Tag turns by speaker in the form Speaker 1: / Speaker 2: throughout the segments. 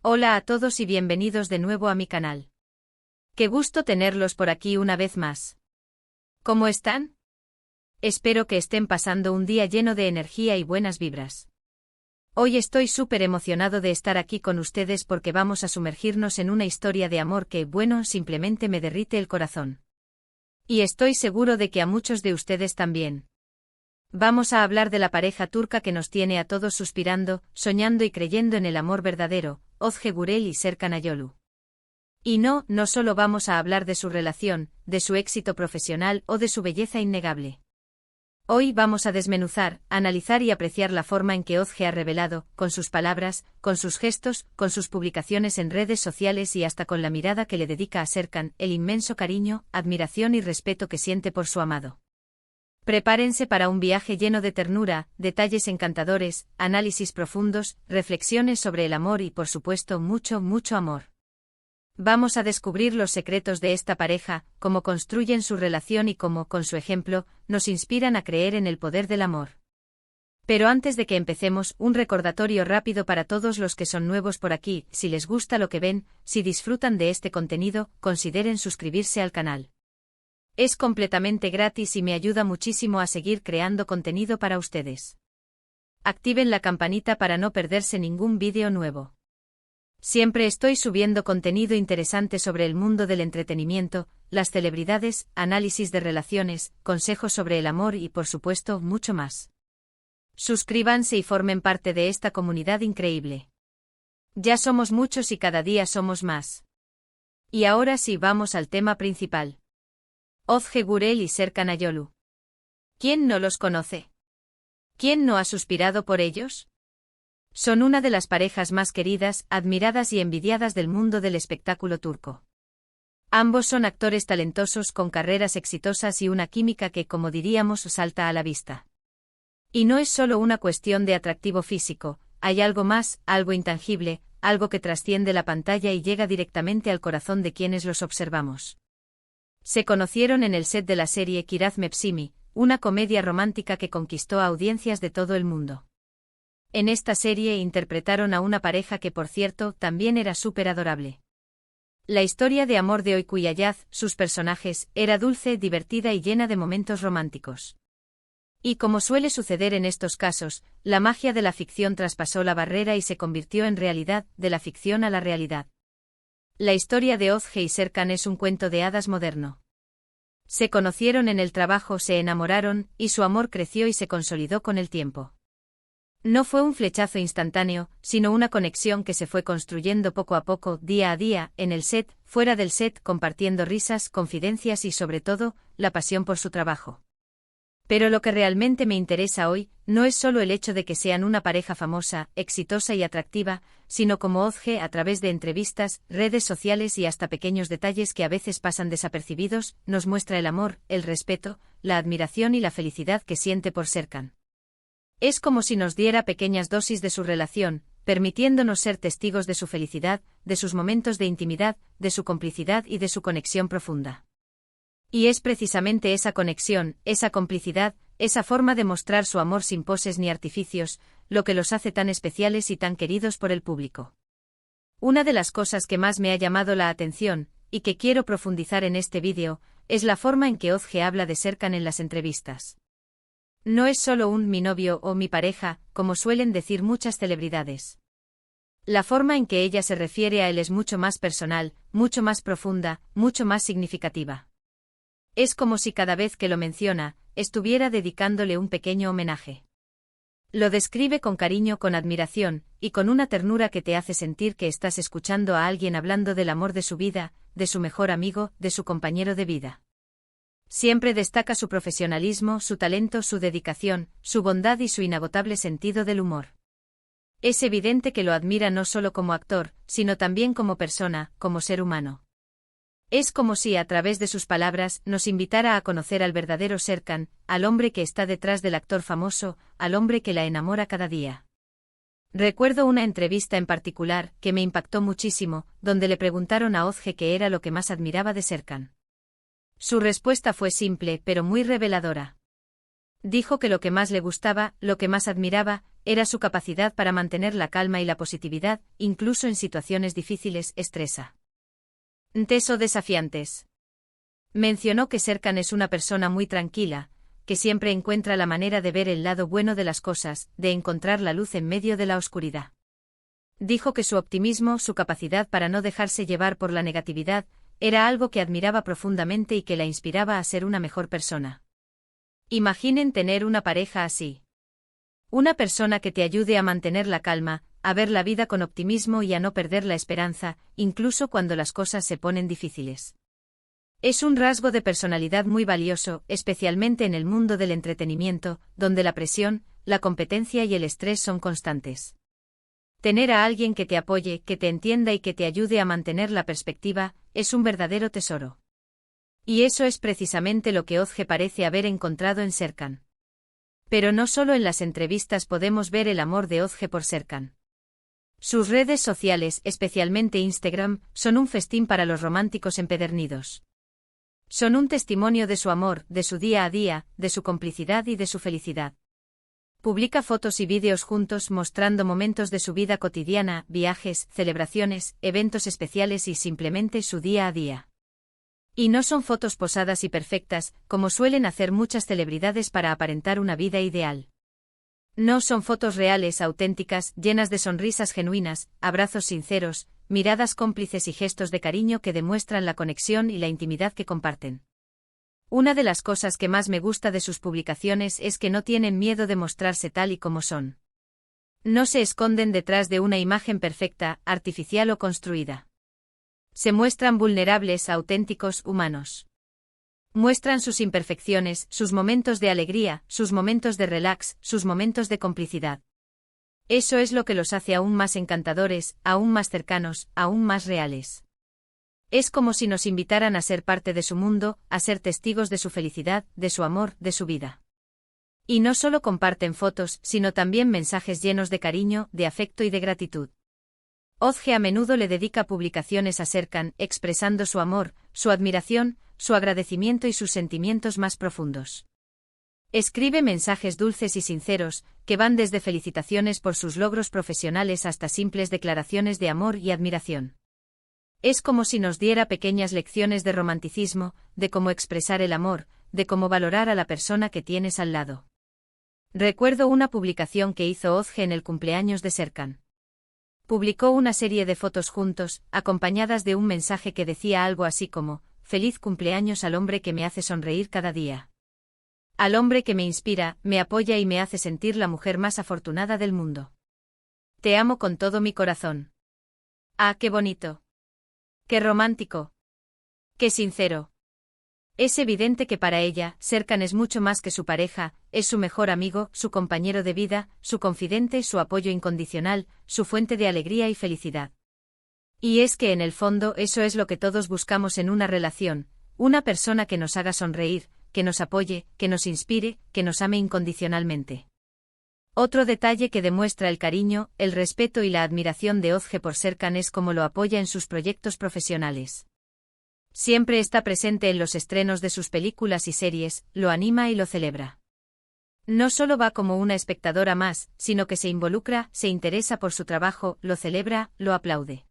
Speaker 1: Hola a todos y bienvenidos de nuevo a mi canal. Qué gusto tenerlos por aquí una vez más. ¿Cómo están? Espero que estén pasando un día lleno de energía y buenas vibras. Hoy estoy súper emocionado de estar aquí con ustedes porque vamos a sumergirnos en una historia de amor que, bueno, simplemente me derrite el corazón. Y estoy seguro de que a muchos de ustedes también. Vamos a hablar de la pareja turca que nos tiene a todos suspirando, soñando y creyendo en el amor verdadero, Özge Gürel y Serkan Ayolu. Y no solo vamos a hablar de su relación, de su éxito profesional o de su belleza innegable. Hoy vamos a desmenuzar, analizar y apreciar la forma en que Özge ha revelado, con sus palabras, con sus gestos, con sus publicaciones en redes sociales y hasta con la mirada que le dedica a Serkan, el inmenso cariño, admiración y respeto que siente por su amado. Prepárense para un viaje lleno de ternura, detalles encantadores, análisis profundos, reflexiones sobre el amor y por supuesto mucho amor. Vamos a descubrir los secretos de esta pareja, cómo construyen su relación y cómo, con su ejemplo, nos inspiran a creer en el poder del amor. Pero antes de que empecemos, un recordatorio rápido para todos los que son nuevos por aquí: si les gusta lo que ven, si disfrutan de este contenido, consideren suscribirse al canal. Es completamente gratis y me ayuda muchísimo a seguir creando contenido para ustedes. Activen la campanita para no perderse ningún vídeo nuevo. Siempre estoy subiendo contenido interesante sobre el mundo del entretenimiento, las celebridades, análisis de relaciones, consejos sobre el amor y por supuesto mucho más. Suscríbanse y formen parte de esta comunidad increíble. Ya somos muchos y cada día somos más. Y ahora sí, vamos al tema principal. Özge Gürel y Serkan Ayolu. ¿Quién no los conoce? ¿Quién no ha suspirado por ellos? Son una de las parejas más queridas, admiradas y envidiadas del mundo del espectáculo turco. Ambos son actores talentosos con carreras exitosas y una química que, como diríamos, salta a la vista. Y no es solo una cuestión de atractivo físico, hay algo más, algo intangible, algo que trasciende la pantalla y llega directamente al corazón de quienes los observamos. Se conocieron en el set de la serie Kiraz Mevsimi, una comedia romántica que conquistó a audiencias de todo el mundo. En esta serie interpretaron a una pareja que, por cierto, también era súper adorable. La historia de amor de Öykü y Ayaz, sus personajes, era dulce, divertida y llena de momentos románticos. Y como suele suceder en estos casos, la magia de la ficción traspasó la barrera y se convirtió en realidad, de la ficción a la realidad. La historia de Özge y Serkan es un cuento de hadas moderno. Se conocieron en el trabajo, se enamoraron, y su amor creció y se consolidó con el tiempo. No fue un flechazo instantáneo, sino una conexión que se fue construyendo poco a poco, día a día, en el set, fuera del set, compartiendo risas, confidencias y sobre todo, la pasión por su trabajo. Pero lo que realmente me interesa hoy, no es solo el hecho de que sean una pareja famosa, exitosa y atractiva, sino como Özge, a través de entrevistas, redes sociales y hasta pequeños detalles que a veces pasan desapercibidos, nos muestra el amor, el respeto, la admiración y la felicidad que siente por Serkan. Es como si nos diera pequeñas dosis de su relación, permitiéndonos ser testigos de su felicidad, de sus momentos de intimidad, de su complicidad y de su conexión profunda. Y es precisamente esa conexión, esa complicidad, esa forma de mostrar su amor sin poses ni artificios, lo que los hace tan especiales y tan queridos por el público. Una de las cosas que más me ha llamado la atención, y que quiero profundizar en este vídeo, es la forma en que Özge habla de Serkan en las entrevistas. No es solo un mi novio o mi pareja, como suelen decir muchas celebridades. La forma en que ella se refiere a él es mucho más personal, mucho más profunda, mucho más significativa. Es como si cada vez que lo menciona, estuviera dedicándole un pequeño homenaje. Lo describe con cariño, con admiración, y con una ternura que te hace sentir que estás escuchando a alguien hablando del amor de su vida, de su mejor amigo, de su compañero de vida. Siempre destaca su profesionalismo, su talento, su dedicación, su bondad y su inagotable sentido del humor. Es evidente que lo admira no solo como actor, sino también como persona, como ser humano. Es como si a través de sus palabras nos invitara a conocer al verdadero Serkan, al hombre que está detrás del actor famoso, al hombre que la enamora cada día. Recuerdo una entrevista en particular, que me impactó muchísimo, donde le preguntaron a Özge qué era lo que más admiraba de Serkan. Su respuesta fue simple, pero muy reveladora. Dijo que lo que más le gustaba, lo que más admiraba, era su capacidad para mantener la calma y la positividad, incluso en situaciones difíciles, o desafiantes. Mencionó que Serkan es una persona muy tranquila, que siempre encuentra la manera de ver el lado bueno de las cosas, de encontrar la luz en medio de la oscuridad. Dijo que su optimismo, su capacidad para no dejarse llevar por la negatividad, era algo que admiraba profundamente y que la inspiraba a ser una mejor persona. Imaginen tener una pareja así. Una persona que te ayude a mantener la calma, a ver la vida con optimismo y a no perder la esperanza, incluso cuando las cosas se ponen difíciles. Es un rasgo de personalidad muy valioso, especialmente en el mundo del entretenimiento, donde la presión, la competencia y el estrés son constantes. Tener a alguien que te apoye, que te entienda y que te ayude a mantener la perspectiva, es un verdadero tesoro. Y eso es precisamente lo que Özge parece haber encontrado en Serkan. Pero no solo en las entrevistas podemos ver el amor de Özge por Serkan. Sus redes sociales, especialmente Instagram, son un festín para los románticos empedernidos. Son un testimonio de su amor, de su día a día, de su complicidad y de su felicidad. Publica fotos y vídeos juntos mostrando momentos de su vida cotidiana, viajes, celebraciones, eventos especiales y simplemente su día a día. Y no son fotos posadas y perfectas, como suelen hacer muchas celebridades para aparentar una vida ideal. No son fotos reales, auténticas, llenas de sonrisas genuinas, abrazos sinceros, miradas cómplices y gestos de cariño que demuestran la conexión y la intimidad que comparten. Una de las cosas que más me gusta de sus publicaciones es que no tienen miedo de mostrarse tal y como son. No se esconden detrás de una imagen perfecta, artificial o construida. Se muestran vulnerables, auténticos, humanos. Muestran sus imperfecciones, sus momentos de alegría, sus momentos de relax, sus momentos de complicidad. Eso es lo que los hace aún más encantadores, aún más cercanos, aún más reales. Es como si nos invitaran a ser parte de su mundo, a ser testigos de su felicidad, de su amor, de su vida. Y no solo comparten fotos, sino también mensajes llenos de cariño, de afecto y de gratitud. Özge a menudo le dedica publicaciones a Serkan, expresando su amor, su admiración, su agradecimiento y sus sentimientos más profundos. Escribe mensajes dulces y sinceros, que van desde felicitaciones por sus logros profesionales hasta simples declaraciones de amor y admiración. Es como si nos diera pequeñas lecciones de romanticismo, de cómo expresar el amor, de cómo valorar a la persona que tienes al lado. Recuerdo una publicación que hizo Özge en el cumpleaños de Serkan. Publicó una serie de fotos juntos, acompañadas de un mensaje que decía algo así como: «Feliz cumpleaños al hombre que me hace sonreír cada día. Al hombre que me inspira, me apoya y me hace sentir la mujer más afortunada del mundo. Te amo con todo mi corazón». ¡Ah, qué bonito! ¡Qué romántico! ¡Qué sincero! Es evidente que para ella, Serkan es mucho más que su pareja, es su mejor amigo, su compañero de vida, su confidente, su apoyo incondicional, su fuente de alegría y felicidad. Y es que en el fondo eso es lo que todos buscamos en una relación, una persona que nos haga sonreír, que nos apoye, que nos inspire, que nos ame incondicionalmente. Otro detalle que demuestra el cariño, el respeto y la admiración de Özge por Serkan es cómo lo apoya en sus proyectos profesionales. Siempre está presente en los estrenos de sus películas y series, lo anima y lo celebra. No solo va como una espectadora más, sino que se involucra, se interesa por su trabajo, lo celebra, lo aplaude.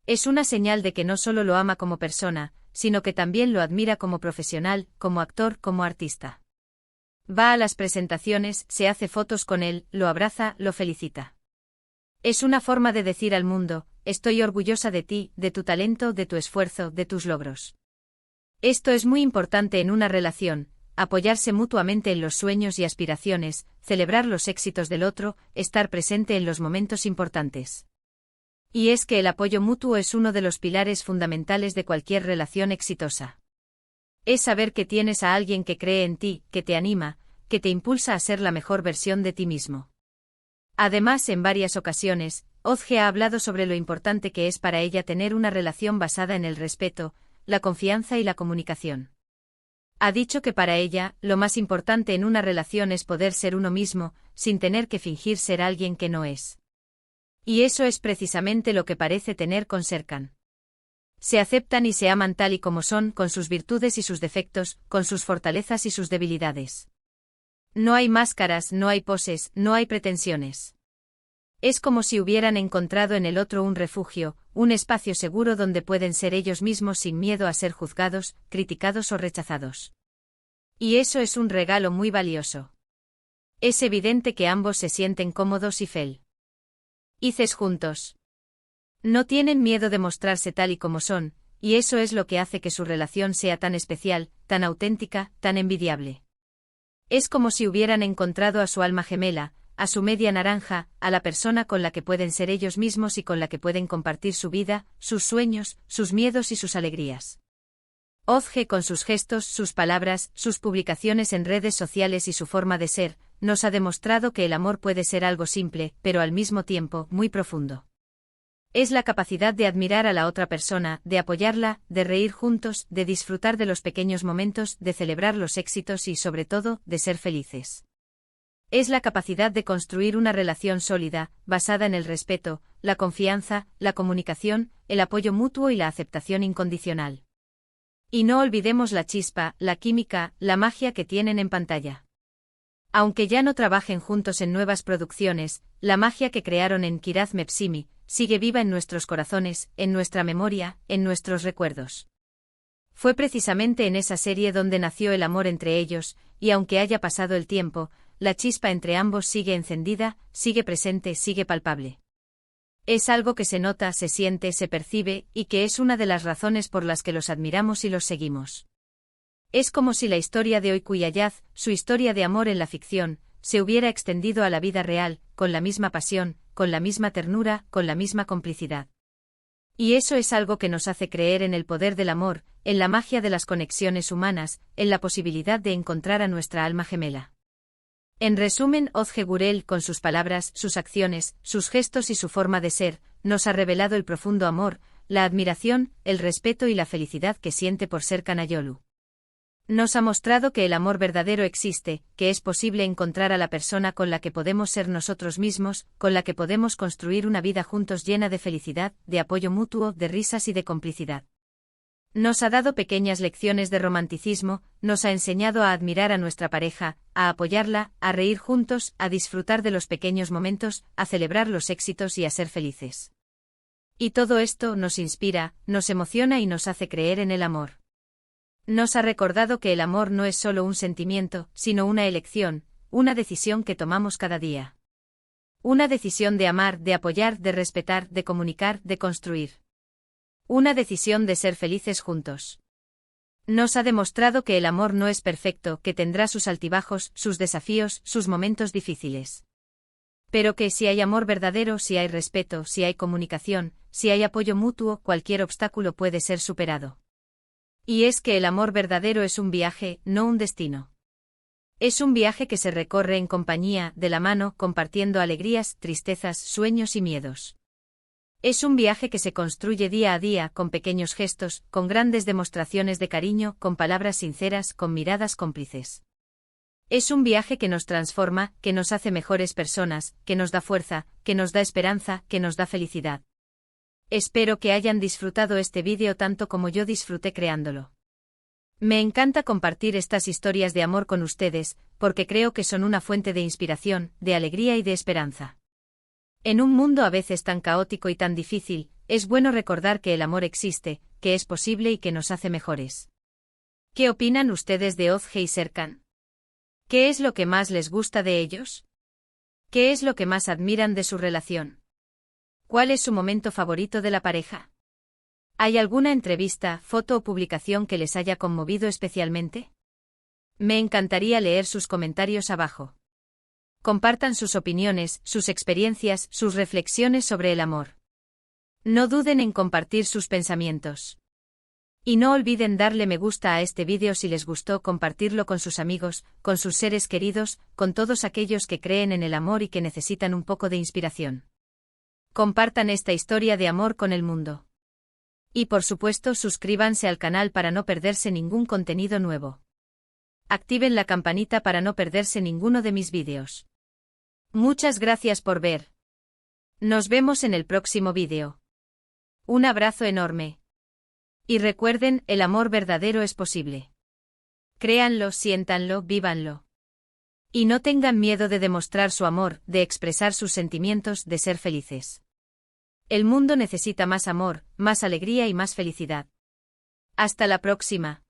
Speaker 1: Es una señal de que no solo lo ama como persona, sino que también lo admira como profesional, como actor, como artista. Va a las presentaciones, se hace fotos con él, lo abraza, lo felicita. Es una forma de decir al mundo: estoy orgullosa de ti, de tu talento, de tu esfuerzo, de tus logros. Esto es muy importante en una relación, apoyarse mutuamente en los sueños y aspiraciones, celebrar los éxitos del otro, estar presente en los momentos importantes. Y es que el apoyo mutuo es uno de los pilares fundamentales de cualquier relación exitosa. Es saber que tienes a alguien que cree en ti, que te anima, que te impulsa a ser la mejor versión de ti mismo. Además, en varias ocasiones, Özge ha hablado sobre lo importante que es para ella tener una relación basada en el respeto, la confianza y la comunicación. Ha dicho que para ella, lo más importante en una relación es poder ser uno mismo, sin tener que fingir ser alguien que no es. Y eso es precisamente lo que parece tener con Serkan. Se aceptan y se aman tal y como son, con sus virtudes y sus defectos, con sus fortalezas y sus debilidades. No hay máscaras, no hay poses, no hay pretensiones. Es como si hubieran encontrado en el otro un refugio, un espacio seguro donde pueden ser ellos mismos sin miedo a ser juzgados, criticados o rechazados. Y eso es un regalo muy valioso. Es evidente que ambos se sienten cómodos y felices juntos. No tienen miedo de mostrarse tal y como son, y eso es lo que hace que su relación sea tan especial, tan auténtica, tan envidiable. Es como si hubieran encontrado a su alma gemela, a su media naranja, a la persona con la que pueden ser ellos mismos y con la que pueden compartir su vida, sus sueños, sus miedos y sus alegrías. Ozge, con sus gestos, sus palabras, sus publicaciones en redes sociales y su forma de ser, nos ha demostrado que el amor puede ser algo simple, pero al mismo tiempo, muy profundo. Es la capacidad de admirar a la otra persona, de apoyarla, de reír juntos, de disfrutar de los pequeños momentos, de celebrar los éxitos y, sobre todo, de ser felices. Es la capacidad de construir una relación sólida, basada en el respeto, la confianza, la comunicación, el apoyo mutuo y la aceptación incondicional. Y no olvidemos la chispa, la química, la magia que tienen en pantalla. Aunque ya no trabajen juntos en nuevas producciones, la magia que crearon en Kiraz Mepsimi sigue viva en nuestros corazones, en nuestra memoria, en nuestros recuerdos. Fue precisamente en esa serie donde nació el amor entre ellos, y aunque haya pasado el tiempo, la chispa entre ambos sigue encendida, sigue presente, sigue palpable. Es algo que se nota, se siente, se percibe, y que es una de las razones por las que los admiramos y los seguimos. Es como si la historia de Oikuyayaz, su historia de amor en la ficción, se hubiera extendido a la vida real, con la misma pasión, con la misma ternura, con la misma complicidad. Y eso es algo que nos hace creer en el poder del amor, en la magia de las conexiones humanas, en la posibilidad de encontrar a nuestra alma gemela. En resumen, Ozge Gurel, con sus palabras, sus acciones, sus gestos y su forma de ser, nos ha revelado el profundo amor, la admiración, el respeto y la felicidad que siente por ser Kanayolu. Nos ha mostrado que el amor verdadero existe, que es posible encontrar a la persona con la que podemos ser nosotros mismos, con la que podemos construir una vida juntos llena de felicidad, de apoyo mutuo, de risas y de complicidad. Nos ha dado pequeñas lecciones de romanticismo, nos ha enseñado a admirar a nuestra pareja, a apoyarla, a reír juntos, a disfrutar de los pequeños momentos, a celebrar los éxitos y a ser felices. Y todo esto nos inspira, nos emociona y nos hace creer en el amor. Nos ha recordado que el amor no es solo un sentimiento, sino una elección, una decisión que tomamos cada día. Una decisión de amar, de apoyar, de respetar, de comunicar, de construir. Una decisión de ser felices juntos. Nos ha demostrado que el amor no es perfecto, que tendrá sus altibajos, sus desafíos, sus momentos difíciles. Pero que si hay amor verdadero, si hay respeto, si hay comunicación, si hay apoyo mutuo, cualquier obstáculo puede ser superado. Y es que el amor verdadero es un viaje, no un destino. Es un viaje que se recorre en compañía, de la mano, compartiendo alegrías, tristezas, sueños y miedos. Es un viaje que se construye día a día, con pequeños gestos, con grandes demostraciones de cariño, con palabras sinceras, con miradas cómplices. Es un viaje que nos transforma, que nos hace mejores personas, que nos da fuerza, que nos da esperanza, que nos da felicidad. Espero que hayan disfrutado este vídeo tanto como yo disfruté creándolo. Me encanta compartir estas historias de amor con ustedes, porque creo que son una fuente de inspiración, de alegría y de esperanza. En un mundo a veces tan caótico y tan difícil, es bueno recordar que el amor existe, que es posible y que nos hace mejores. ¿Qué opinan ustedes de Ozge y Serkan? ¿Qué es lo que más les gusta de ellos? ¿Qué es lo que más admiran de su relación? ¿Cuál es su momento favorito de la pareja? ¿Hay alguna entrevista, foto o publicación que les haya conmovido especialmente? Me encantaría leer sus comentarios abajo. Compartan sus opiniones, sus experiencias, sus reflexiones sobre el amor. No duden en compartir sus pensamientos. Y no olviden darle me gusta a este vídeo si les gustó, compartirlo con sus amigos, con sus seres queridos, con todos aquellos que creen en el amor y que necesitan un poco de inspiración. Compartan esta historia de amor con el mundo. Y por supuesto suscríbanse al canal para no perderse ningún contenido nuevo. Activen la campanita para no perderse ninguno de mis vídeos. Muchas gracias por ver. Nos vemos en el próximo vídeo. Un abrazo enorme. Y recuerden, el amor verdadero es posible. Créanlo, siéntanlo, vívanlo. Y no tengan miedo de demostrar su amor, de expresar sus sentimientos, de ser felices. El mundo necesita más amor, más alegría y más felicidad. Hasta la próxima.